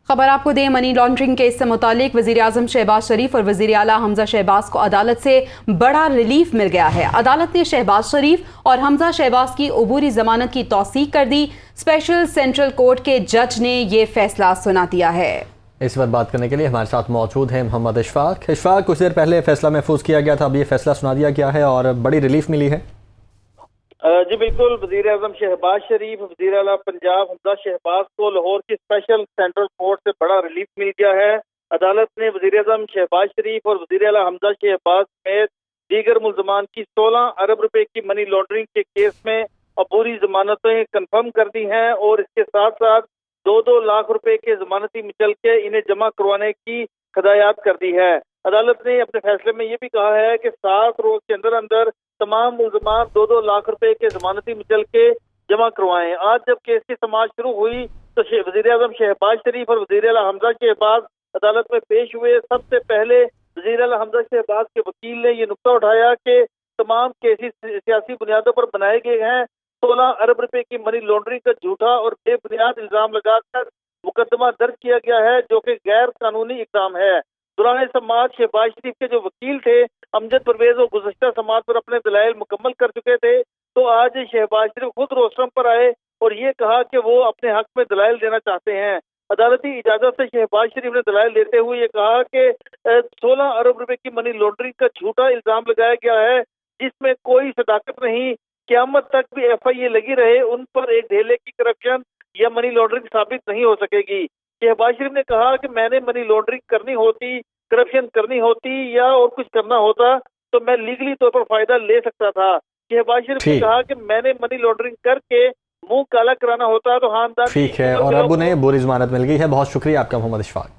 खबर आपको दें, मनी लॉन्ड्रिंग केस से मुतालिक वज़ीर आज़म शहबाज शरीफ और वज़ीर आला हमजा शहबाज को अदालत से बड़ा रिलीफ मिल गया है। अदालत ने शहबाज शरीफ और हमजा शहबाज की अबूरी जमानत की तौसीक कर दी। स्पेशल सेंट्रल कोर्ट के जज ने यह फैसला सुना दिया है। इस वक्त बात करने के लिए हमारे साथ मौजूद हैं मोहम्मद इशफाक। कुछ देर पहले फैसला महफूज किया गया था, अब ये फैसला सुना दिया गया है और बड़ी रिलीफ मिली है। जी बिल्कुल, वज़ीर आज़म शहबाज शरीफ, वज़ीर आला पंजाब हमजा शहबाज को लाहौर की स्पेशल सेंट्रल कोर्ट से बड़ा रिलीफ मिल गया है। अदालत ने वज़ीर आज़म शहबाज शरीफ और वज़ीर आला हमजा शहबाज समेत दीगर मुल्ज़मान की 16 अरब रुपए की मनी लॉन्ड्रिंग के केस में अबूरी जमानतें कन्फर्म कर दी हैं और इसके साथ साथ 2-2 लाख रुपए के जमानती मिचल के इन्हें जमा करवाने की हिदायत कर दी है। अदालत ने अपने फैसले में ये भी कहा है कि 7 रोज के अंदर अंदर तमाम मुल्ज़मान 2-2 लाख रुपए के जमानती मिचल के जमा करवाएं। आज जब केस की समाअत शुरू हुई तो वज़ीर आज़म शहबाज शरीफ और वज़ीर आला हमजा शहबाज अदालत में पेश हुए। सबसे पहले वज़ीर आला हमजा शहबाज के वकील ने यह नुक्ता उठाया कि तमाम केसेस सियासी बुनियादों पर बनाए गए हैं। 16 अरब रुपए की मनी लॉन्ड्रिंग का झूठा और बेबुनियाद इल्जाम लगाकर मुकदमा दर्ज किया गया है, जो कि गैर कानूनी इकदाम है। दौरान समाअत शहबाज शरीफ के जो वकील थे अमजद परवेज, वो गुज़श्ता समाअत पर अपने दलाइल मुकम्मल कर चुके थे। तो आज शहबाज शरीफ खुद रोस्टरम पर आए और ये कहा कि वो अपने हक में दलाइल देना चाहते हैं। अदालती इजाजत से शहबाज शरीफ ने दलाइल देते हुए ये कहा कि 16 अरब रुपए की मनी लॉन्ड्रिंग का झूठा इल्जाम लगाया गया है, जिसमें कोई सदाकत नहीं। क़यामत तक भी FIA लगी रहे, उन पर एक ढेले की करप्शन या मनी लॉन्ड्रिंग साबित नहीं हो सकेगी। शहबाज शरीफ ने कहा कि मैंने मनी लॉन्ड्रिंग करनी होती, करप्शन करनी होती या और कुछ करना होता तो मैं लीगली तौर पर फायदा ले सकता था। शहबाज शरीफ ने कहा कि मैंने मनी लॉन्ड्रिंग करके मुंह काला कराना होता तो हाँ। ठीक है, और अब उन्हें बुरी जमानत मिल गई है। बहुत शुक्रिया आपका मोहम्मद इशफाक।